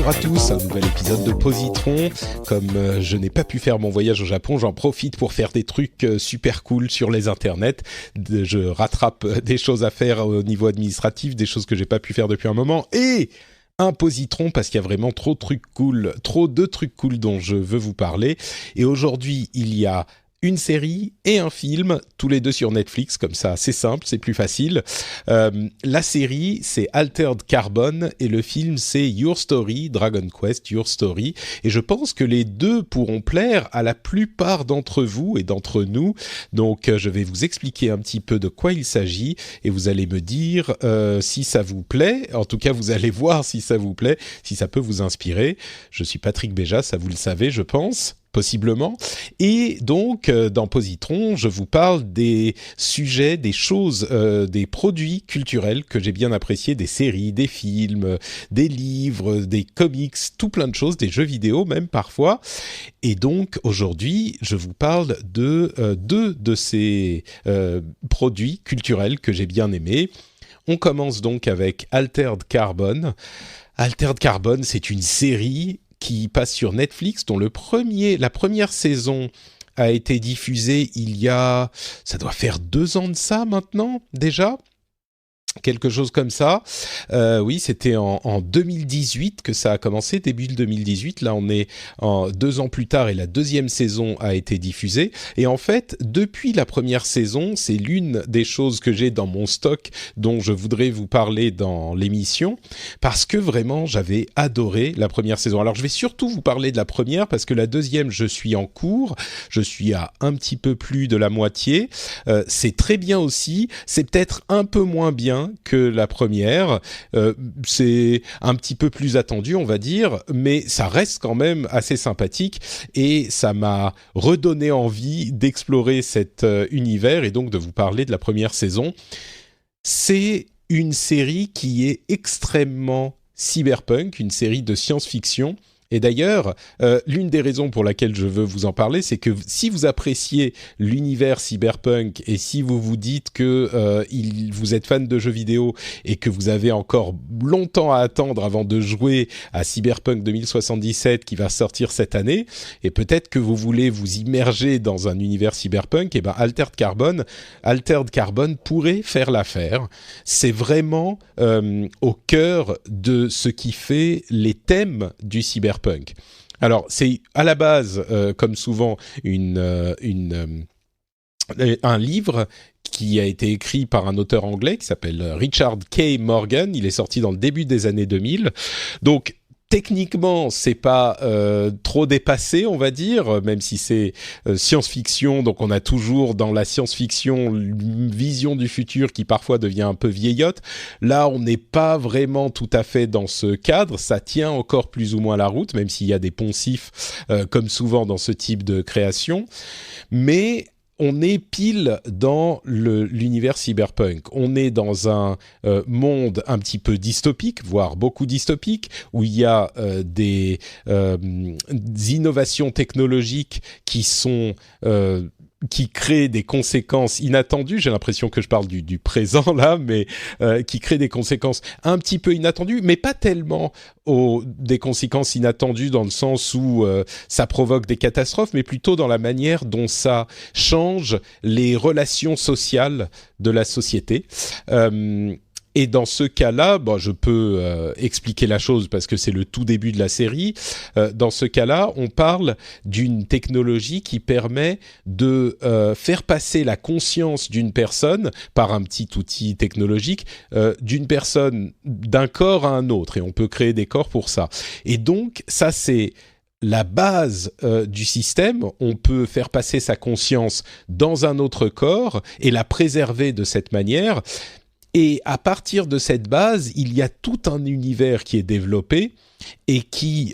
à tous, un nouvel épisode de Positron. Comme je n'ai pas pu faire mon voyage au Japon, j'en profite pour faire des trucs super cool sur les internets. Je rattrape des choses à faire au niveau administratif, des choses que j'ai pas pu faire depuis un moment, et un positron parce qu'il y a vraiment trop de trucs cool dont je veux vous parler. Et aujourd'hui, il y a une série et un film, tous les deux sur Netflix, comme ça, c'est simple, c'est plus facile. La série, c'est Altered Carbon, et le film, c'est Your Story, Dragon Quest, Your Story. Et je pense que les deux pourront plaire à la plupart d'entre vous et d'entre nous. Donc, je vais vous expliquer un petit peu de quoi il s'agit, et vous allez me dire si ça vous plaît. En tout cas, vous allez voir si ça vous plaît, si ça peut vous inspirer. Je suis Patrick Béja, ça vous le savez, je pense. Possiblement. Et donc, dans Positron, je vous parle des sujets, des choses, des produits culturels que j'ai bien appréciés, des séries, des films, des livres, des comics, tout plein de choses, des jeux vidéo même parfois. Et donc, aujourd'hui, je vous parle de deux de ces produits culturels que j'ai bien aimés. On commence donc avec Altered Carbon. Altered Carbon, c'est une série qui passe sur Netflix, dont la première saison a été diffusée il y a... Ça doit faire 2 ans de ça maintenant, déjà ? Quelque chose comme ça. Oui, c'était en 2018 que ça a commencé, début de 2018. Là, on est 2 ans plus tard et la deuxième saison a été diffusée. Et en fait, depuis la première saison, c'est l'une des choses que j'ai dans mon stock dont je voudrais vous parler dans l'émission parce que vraiment, j'avais adoré la première saison. Alors, je vais surtout vous parler de la première parce que la deuxième, je suis en cours. Je suis à un petit peu plus de la moitié. C'est très bien aussi. C'est peut-être un peu moins bien que la première, c'est un petit peu plus attendu, on va dire, mais ça reste quand même assez sympathique et ça m'a redonné envie d'explorer cet univers et donc de vous parler de la première saison. C'est une série qui est extrêmement cyberpunk, une série de science-fiction. Et d'ailleurs, l'une des raisons pour laquelle je veux vous en parler, c'est que si vous appréciez l'univers cyberpunk et si vous vous dites que vous êtes fan de jeux vidéo et que vous avez encore longtemps à attendre avant de jouer à Cyberpunk 2077 qui va sortir cette année, et peut-être que vous voulez vous immerger dans un univers cyberpunk, et ben Altered Carbon pourrait faire l'affaire. C'est vraiment au cœur de ce qui fait les thèmes du cyberpunk. Alors, c'est à la base, comme souvent, un livre qui a été écrit par un auteur anglais qui s'appelle Richard K. Morgan. Il est sorti dans le début des années 2000. Donc, techniquement, c'est pas trop dépassé, on va dire, même si c'est science-fiction. Donc, on a toujours dans la science-fiction une vision du futur qui parfois devient un peu vieillotte. Là, on n'est pas vraiment tout à fait dans ce cadre. Ça tient encore plus ou moins la route, même s'il y a des poncifs, comme souvent dans ce type de création. Mais on est pile dans l'univers cyberpunk. On est dans un monde un petit peu dystopique, voire beaucoup dystopique, où il y a des innovations technologiques qui créent des conséquences inattendues. J'ai l'impression que je parle du présent là, mais qui créent des conséquences un petit peu inattendues, mais pas tellement des conséquences inattendues dans le sens où ça provoque des catastrophes, mais plutôt dans la manière dont ça change les relations sociales de la société. Et dans ce cas-là, je peux expliquer la chose parce que c'est le tout début de la série. Dans ce cas-là, on parle d'une technologie qui permet de faire passer la conscience d'une personne par un petit outil technologique, d'une personne d'un corps à un autre. Et on peut créer des corps pour ça. Et donc, ça, c'est la base du système. On peut faire passer sa conscience dans un autre corps et la préserver de cette manière. Et à partir de cette base, il y a tout un univers qui est développé et qui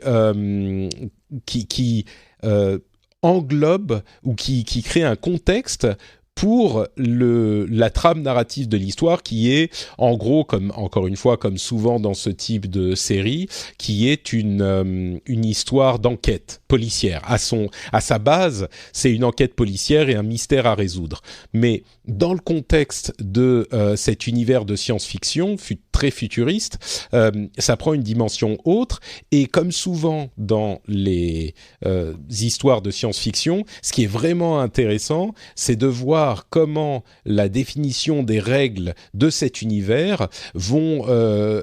englobe ou qui crée un contexte pour la trame narrative de l'histoire qui est, en gros, encore une fois, comme souvent dans ce type de série, qui est une histoire d'enquête policière. À sa base, c'est une enquête policière et un mystère à résoudre. Mais dans le contexte de cet univers de science-fiction, très futuriste, ça prend une dimension autre. Et comme souvent dans les histoires de science-fiction, ce qui est vraiment intéressant, c'est de voir comment la définition des règles de cet univers vont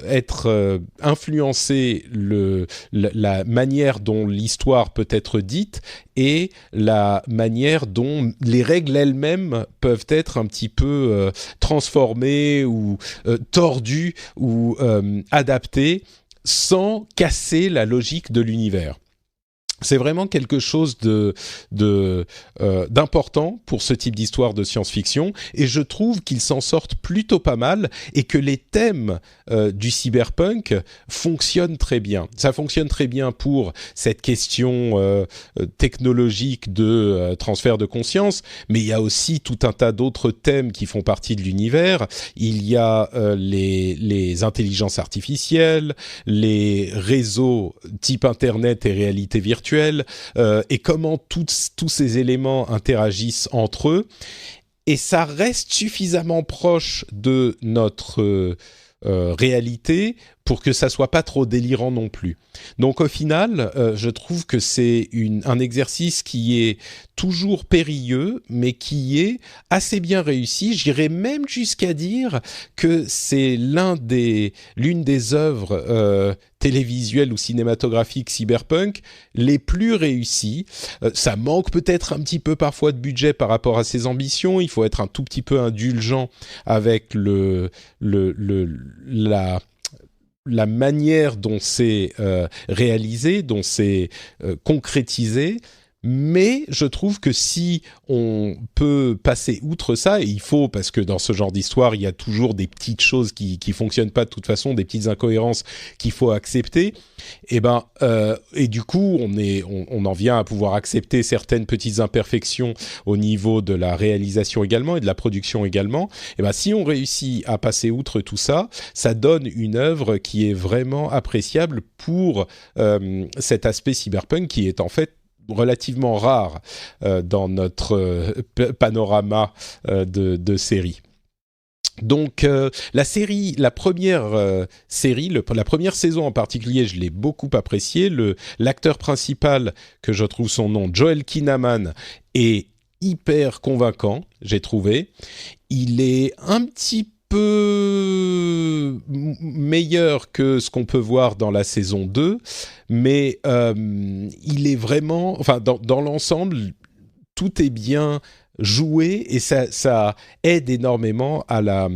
être influencer la manière dont l'histoire peut être dite et la manière dont les règles elles-mêmes peuvent être un petit peu transformées ou tordues ou adaptées sans casser la logique de l'univers. C'est vraiment quelque chose d'important pour ce type d'histoire de science-fiction, et je trouve qu'ils s'en sortent plutôt pas mal et que les thèmes du cyberpunk fonctionnent très bien. Ça fonctionne très bien pour cette question technologique de transfert de conscience, mais il y a aussi tout un tas d'autres thèmes qui font partie de l'univers. Il y a les intelligences artificielles, les réseaux type Internet et réalité virtuelle, et comment tous ces éléments interagissent entre eux. Et ça reste suffisamment proche de notre réalité pour que ça soit pas trop délirant non plus. Donc au final, je trouve que c'est un exercice qui est toujours périlleux, mais qui est assez bien réussi. J'irais même jusqu'à dire que c'est l'une des œuvres télévisuelles ou cinématographiques cyberpunk les plus réussies. Ça manque peut-être un petit peu parfois de budget par rapport à ses ambitions. Il faut être un tout petit peu indulgent avec la manière dont c'est réalisé, dont c'est concrétisé. Mais je trouve que si on peut passer outre ça, et il faut, parce que dans ce genre d'histoire, il y a toujours des petites choses qui fonctionnent pas de toute façon, des petites incohérences qu'il faut accepter. Et du coup, on en vient à pouvoir accepter certaines petites imperfections au niveau de la réalisation également et de la production également. Et si on réussit à passer outre tout ça, ça donne une œuvre qui est vraiment appréciable pour cet aspect cyberpunk qui est en fait relativement rare dans notre panorama de séries. Donc la première série, la première saison en particulier, je l'ai beaucoup appréciée. L'acteur principal, que je trouve son nom, Joel Kinnaman, est hyper convaincant, j'ai trouvé. Il est un petit peu meilleur que ce qu'on peut voir dans la saison 2, mais il est vraiment... Enfin, dans l'ensemble, tout est bien joué et ça aide énormément à la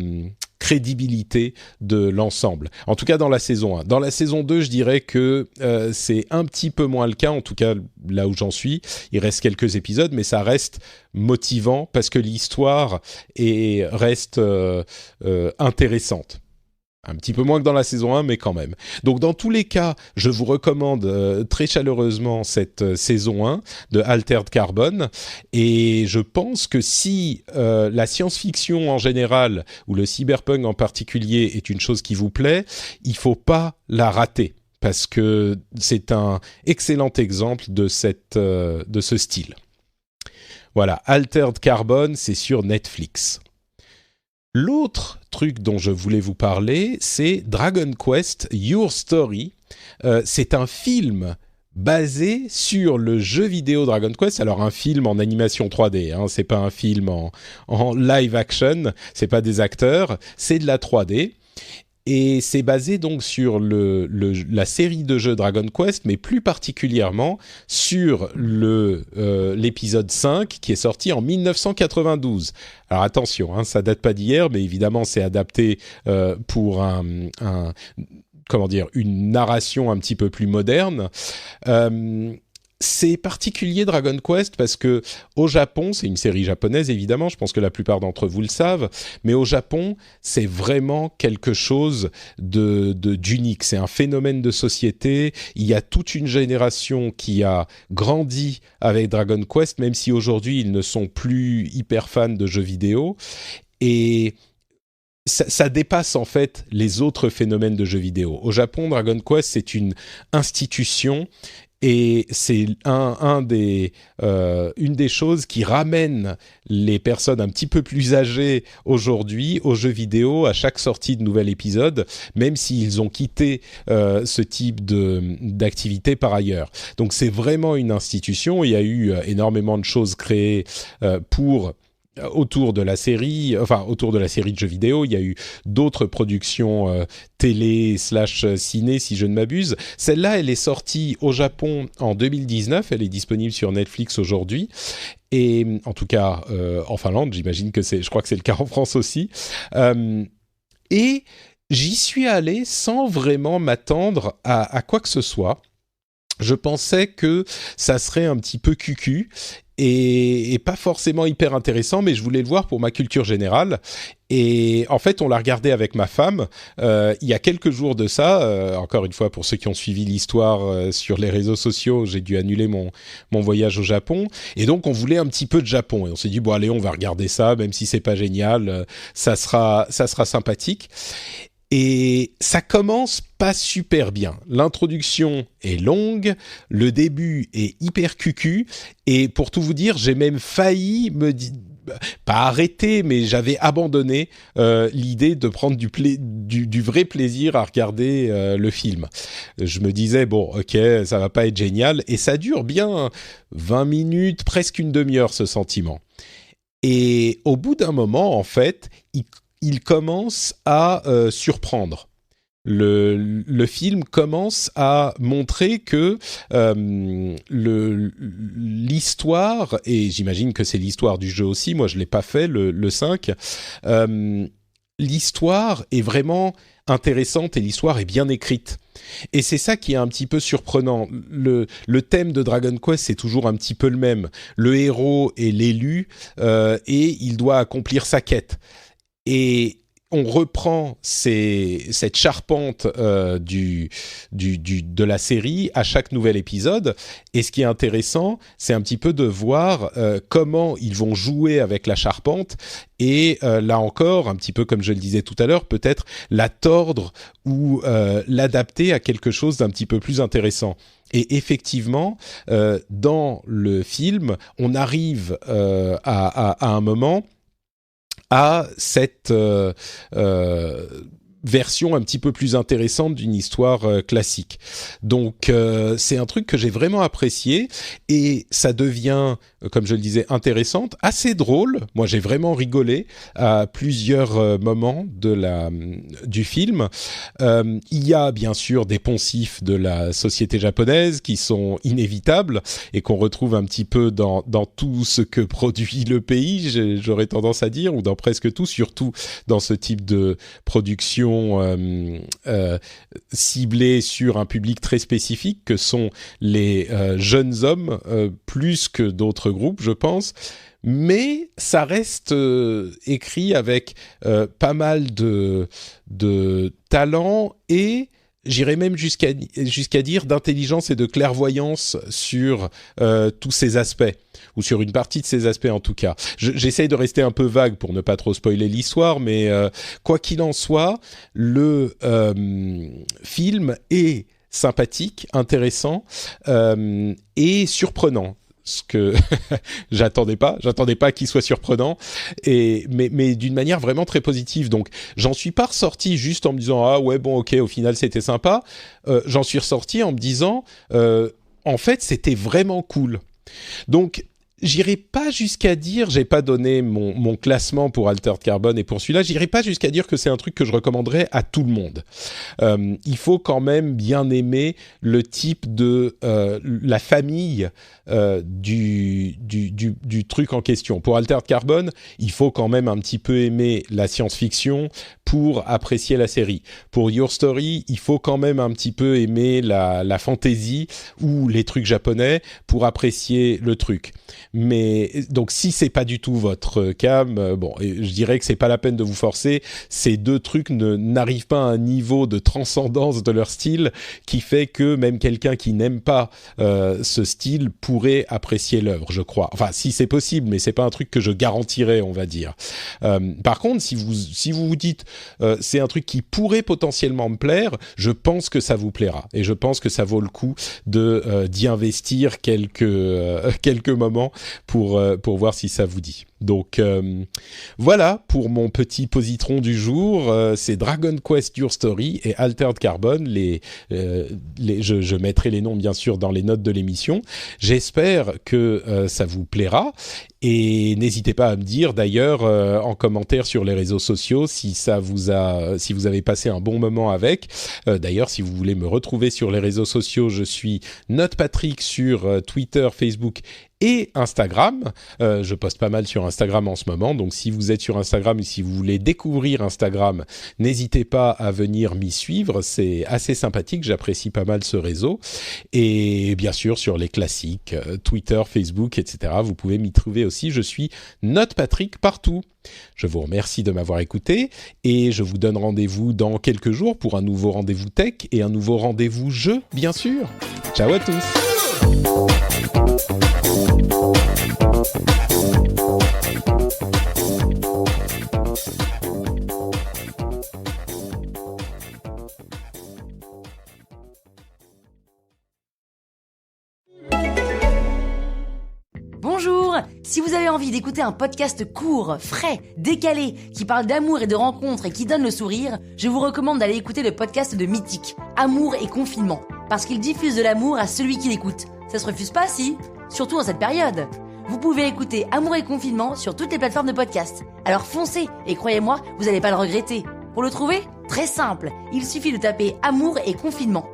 crédibilité de l'ensemble. En tout cas, dans la saison 1. Dans la saison 2, je dirais que c'est un petit peu moins le cas, en tout cas là où j'en suis. Il reste quelques épisodes, mais ça reste motivant parce que l'histoire reste intéressante. Un petit peu moins que dans la saison 1, mais quand même. Donc dans tous les cas, je vous recommande très chaleureusement cette saison 1 de Altered Carbon. Et je pense que si la science-fiction en général, ou le cyberpunk en particulier, est une chose qui vous plaît, il ne faut pas la rater. Parce que c'est un excellent exemple de ce style. Voilà, Altered Carbon, c'est sur Netflix. L'autre truc dont je voulais vous parler, c'est Dragon Quest Your Story. C'est un film basé sur le jeu vidéo Dragon Quest. Alors un film en animation 3D, hein, c'est pas un film en live action, c'est pas des acteurs, c'est de la 3D. Et c'est basé donc sur la série de jeux Dragon Quest, mais plus particulièrement sur l'épisode 5 qui est sorti en 1992. Alors attention, hein, ça date pas d'hier, mais évidemment c'est adapté pour une narration un petit peu plus moderne. C'est particulier Dragon Quest parce que au Japon, c'est une série japonaise évidemment, je pense que la plupart d'entre vous le savent, mais au Japon, c'est vraiment quelque chose d'unique, c'est un phénomène de société, il y a toute une génération qui a grandi avec Dragon Quest, même si aujourd'hui ils ne sont plus hyper fans de jeux vidéo, et ça dépasse en fait les autres phénomènes de jeux vidéo. Au Japon, Dragon Quest, c'est une institution Et c'est une des choses qui ramène les personnes un petit peu plus âgées aujourd'hui aux jeux vidéo à chaque sortie de nouvel épisode, même s'ils ont quitté ce type d'activité par ailleurs. Donc c'est vraiment une institution. Il y a eu énormément de choses créées autour de la série de jeux vidéo. Il y a eu d'autres productions télé / ciné, si je ne m'abuse. Celle-là, elle est sortie au Japon en 2019. Elle est disponible sur Netflix aujourd'hui. Et en tout cas, en Finlande, je crois que c'est le cas en France aussi. Et j'y suis allé sans vraiment m'attendre à quoi que ce soit. Je pensais que ça serait un petit peu cucu et pas forcément hyper intéressant, mais je voulais le voir pour ma culture générale. Et en fait, on l'a regardé avec ma femme il y a quelques jours de ça. Encore une fois, pour ceux qui ont suivi l'histoire sur les réseaux sociaux, j'ai dû annuler mon voyage au Japon. Et donc, on voulait un petit peu de Japon. Et on s'est dit, bon, allez, on va regarder ça, même si c'est pas génial, ça sera sympathique. Et ça commence pas super bien. L'introduction est longue, le début est hyper cucu, et pour tout vous dire, j'ai même failli pas arrêter, mais j'avais abandonné l'idée de prendre du vrai plaisir à regarder le film. Je me disais, bon, ok, ça va pas être génial, et ça dure bien 20 minutes, presque une demi-heure, ce sentiment. Et au bout d'un moment, en fait, il commence à surprendre. Le film commence à montrer que l'histoire, et j'imagine que c'est l'histoire du jeu aussi, moi je ne l'ai pas fait, le 5, l'histoire est vraiment intéressante et l'histoire est bien écrite. Et c'est ça qui est un petit peu surprenant. Le thème de Dragon Quest, c'est toujours un petit peu le même. Le héros est l'élu et il doit accomplir sa quête. Et on reprend cette charpente de la série à chaque nouvel épisode. Et ce qui est intéressant, c'est un petit peu de voir comment ils vont jouer avec la charpente. Et là encore, un petit peu comme je le disais tout à l'heure, peut-être la tordre ou l'adapter à quelque chose d'un petit peu plus intéressant. Et effectivement, dans le film, on arrive à un moment à cette version un petit peu plus intéressante d'une histoire classique. Donc c'est un truc que j'ai vraiment apprécié et ça devient, comme je le disais, intéressante, assez drôle. Moi j'ai vraiment rigolé à plusieurs moments du film. Il y a bien sûr des poncifs de la société japonaise qui sont inévitables et qu'on retrouve un petit peu dans tout ce que produit le pays, j'aurais tendance à dire, ou dans presque tout, surtout dans ce type de production ciblée sur un public très spécifique que sont les jeunes hommes, plus que d'autres groupes, je pense. Mais ça reste écrit avec pas mal de talent et j'irais même jusqu'à dire d'intelligence et de clairvoyance sur tous ces aspects, ou sur une partie de ces aspects en tout cas. J'essaye de rester un peu vague pour ne pas trop spoiler l'histoire, mais quoi qu'il en soit, le film est sympathique, intéressant et surprenant. Ce que j'attendais pas qu'il soit surprenant mais d'une manière vraiment très positive. Donc j'en suis pas ressorti juste en me disant ah ouais bon ok au final c'était sympa. J'en suis ressorti en me disant en fait c'était vraiment cool. Donc j'irai pas jusqu'à dire, j'ai pas donné mon classement pour Altered Carbon et pour celui-là, j'irai pas jusqu'à dire que c'est un truc que je recommanderais à tout le monde. Il faut quand même bien aimer le type de la famille du truc en question. Pour Altered Carbon, il faut quand même un petit peu aimer la science-fiction pour apprécier la série. Pour Your Story, il faut quand même un petit peu aimer la fantasy ou les trucs japonais pour apprécier le truc. Mais donc si c'est pas du tout votre cam, bon, je dirais que c'est pas la peine de vous forcer. Ces deux trucs n'arrivent pas à un niveau de transcendance de leur style qui fait que même quelqu'un qui n'aime pas ce style pourrait apprécier l'œuvre, je crois. Enfin, si c'est possible, mais c'est pas un truc que je garantirais, on va dire. Par contre, si vous vous dites c'est un truc qui pourrait potentiellement me plaire, je pense que ça vous plaira. Et je pense que ça vaut le coup d'y investir quelques moments pour voir si ça vous dit. Donc voilà pour mon petit positron du jour. C'est Dragon Quest Your Story et Altered Carbon. Je mettrai les noms bien sûr dans les notes de l'émission. J'espère que ça vous plaira. Et n'hésitez pas à me dire d'ailleurs en commentaire sur les réseaux sociaux si vous avez passé un bon moment avec. D'ailleurs, si vous voulez me retrouver sur les réseaux sociaux, je suis NotePatrick sur Twitter, Facebook et Instagram. Je poste pas mal sur Instagram en ce moment, donc si vous êtes sur Instagram et si vous voulez découvrir Instagram, n'hésitez pas à venir m'y suivre, c'est assez sympathique, j'apprécie pas mal ce réseau. Et bien sûr sur les classiques, Twitter, Facebook, etc. Vous pouvez m'y trouver aussi, je suis NotePatrick partout. Je vous remercie de m'avoir écouté et je vous donne rendez-vous dans quelques jours pour un nouveau rendez-vous tech et un nouveau rendez-vous jeu, bien sûr. Ciao à tous. Bonjour! Si vous avez envie d'écouter un podcast court, frais, décalé, qui parle d'amour et de rencontres et qui donne le sourire, je vous recommande d'aller écouter le podcast de Mythique, Amour et Confinement, parce qu'il diffuse de l'amour à celui qui l'écoute. Ça se refuse pas, si? Surtout en cette période. Vous pouvez écouter Amour et Confinement sur toutes les plateformes de podcast. Alors foncez, et croyez-moi, vous n'allez pas le regretter. Pour le trouver? Très simple, il suffit de taper Amour et Confinement.